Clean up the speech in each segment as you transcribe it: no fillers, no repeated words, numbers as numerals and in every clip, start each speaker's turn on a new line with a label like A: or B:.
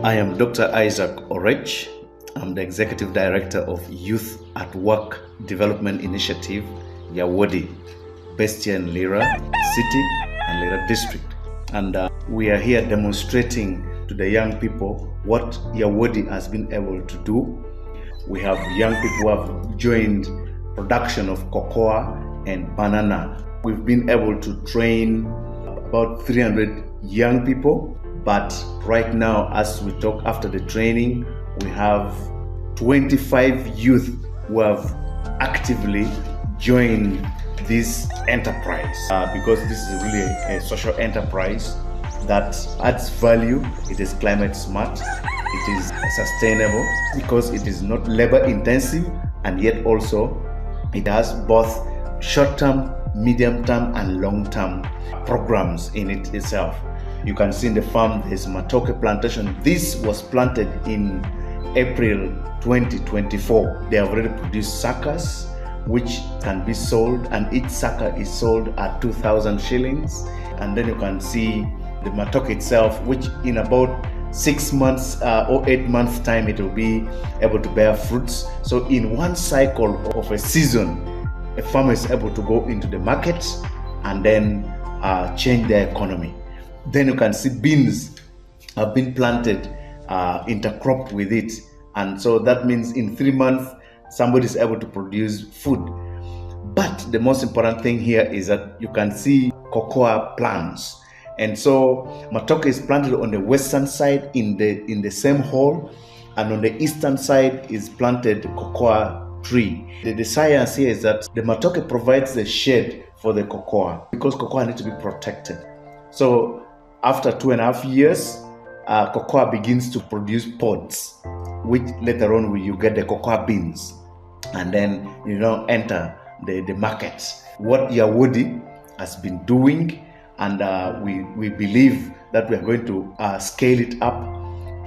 A: I am Dr. Isaac Orech. I'm the Executive Director of Youth at Work Development Initiative, Yawodi, based here in Lira City and Lira District. And we are here demonstrating to the young people what Yawodi has been able to do. We have young people who have joined production of cocoa and banana. We've been able to train about 300 young people. But right now, as we talk after the training, we have 25 youth who have actively joined this enterprise because this is really a social enterprise that adds value. It is climate smart, it is sustainable because it is not labor intensive, and yet also it has both short-term, medium-term and long-term programs in it itself. You can see in the farm there's matoke plantation. This was planted in April 2024. They have already produced suckers which can be sold, and each sucker is sold at 2,000 shillings. And then you can see the matoke itself, which in about 6 months or 8 months time it will be able to bear fruits. So in one cycle of a season, a farmer is able to go into the market and then change their economy. Then you can see beans have been planted, intercropped with it. And so that means in 3 months, somebody is able to produce food. But the most important thing here is that you can see cocoa plants. And so matoke is planted on the western side in the same hole, and on the eastern side is planted cocoa tree. The science here is that the matoke provides the shade for the cocoa because cocoa needs to be protected. So after 2.5 years, cocoa begins to produce pods, which later on you get the cocoa beans, and then enter the market. What Yawodi has been doing, and we believe that we are going to scale it up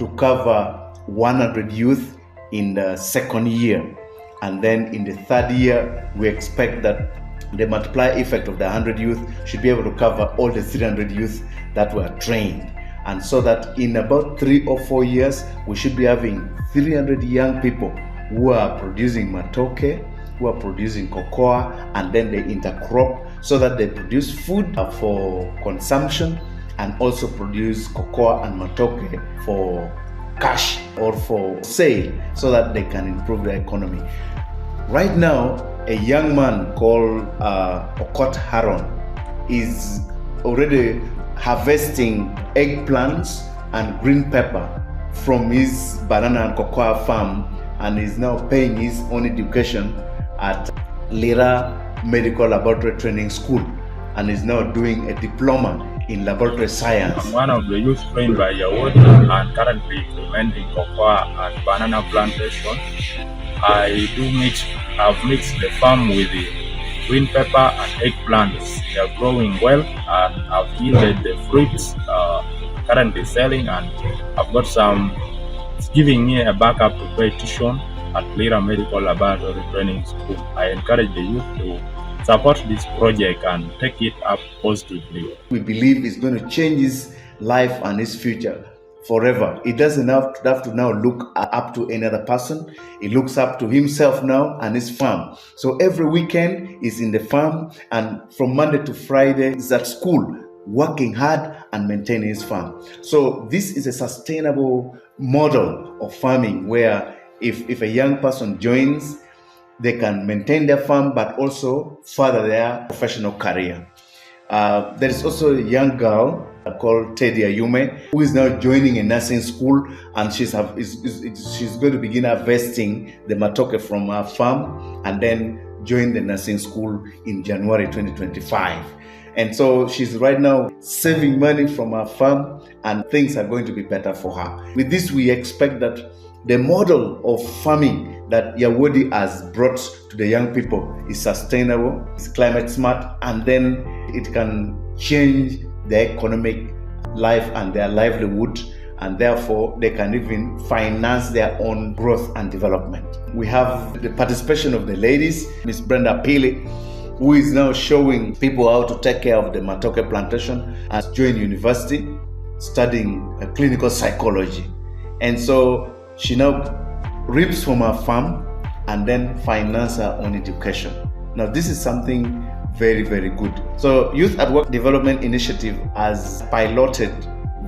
A: to cover 100 youth in the second year, and then in the third year we expect that the multiplier effect of the 100 youth should be able to cover all the 300 youth that were trained. And so that in about 3 or 4 years, we should be having 300 young people who are producing matoke, who are producing cocoa, and then they intercrop so that they produce food for consumption and also produce cocoa and matoke for cash or for sale so that they can improve their economy. Right now, a young man called Okot Haron is already harvesting eggplants and green pepper from his banana and cocoa farm, and is now paying his own education at Lira Medical Laboratory Training School, and is now doing a diploma in laboratory science.
B: I'm one of the youth trained by Yawodi and currently implementing cocoa and banana plantation. I've mixed the farm with the green pepper and eggplants. They are growing well and I've yielded the fruits currently selling, and I've got some. It's giving me a backup to pay tuition at Lira Medical Laboratory Training School. I encourage the youth to support this project and take it up positively.
A: We believe it's going to change his life and his future forever. He doesn't have to now look up to any other person. He looks up to himself now and his farm. So every weekend he's in the farm, and from Monday to Friday he's at school, working hard and maintaining his farm. So this is a sustainable model of farming where if a young person joins, they can maintain their farm but also further their professional career. There is also a young girl called Teddy Ayume who is now joining a nursing school, and she's going to begin harvesting the matoke from her farm and then join the nursing school in January 2025. And so she's right now saving money from her farm, and things are going to be better for her. With this, we expect that the model of farming that Yawodi has brought to the young people is sustainable, it's climate smart, and then it can change their economic life and their livelihood, and therefore they can even finance their own growth and development. We have the participation of the ladies, Miss Brenda Pili, who is now showing people how to take care of the matoke plantation, has joined university studying clinical psychology. And so she now reaps from her farm and then finance her own education. Now, this is something very, very good. So Youth at Work Development Initiative has piloted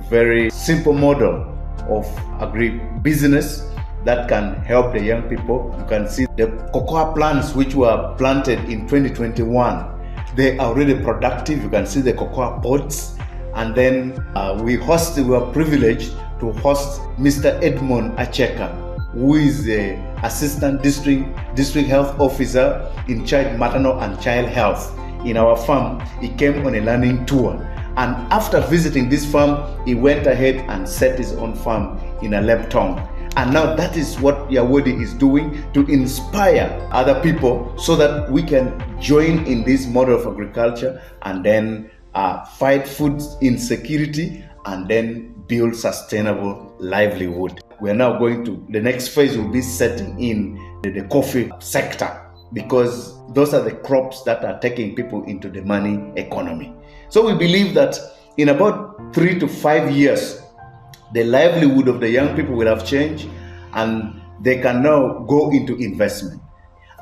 A: very simple model of agribusiness that can help the young people. You can see the cocoa plants which were planted in 2021. They are really productive. You can see the cocoa pods. And then we were privileged to host Mr. Edmond Acheka, who is the Assistant District Health Officer in charge maternal and child health in our farm. He came on a learning tour. And after visiting this farm, he went ahead and set his own farm in Aleptong. And now that is what Yawodi is doing to inspire other people so that we can join in this model of agriculture and then fight food insecurity and then build sustainable livelihood. We are now going to, the next phase will be setting in the coffee sector, because those are the crops that are taking people into the money economy. So we believe that in about 3 to 5 years, the livelihood of the young people will have changed and they can now go into investment.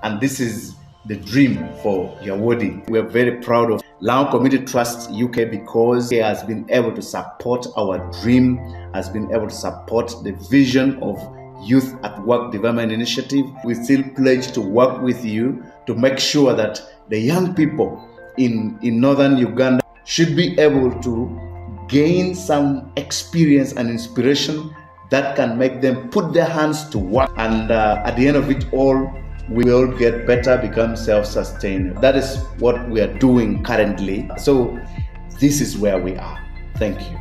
A: And this is the dream for Yawodi. We are very proud of Lango Community Trust UK because it has been able to support our dream, has been able to support the vision of Youth at Work Development Initiative. We still pledge to work with you to make sure that the young people in northern Uganda should be able to gain some experience and inspiration that can make them put their hands to work. And at the end of it all, we will get better, become self-sustained. That is what we are doing currently. So this is where we are. Thank you.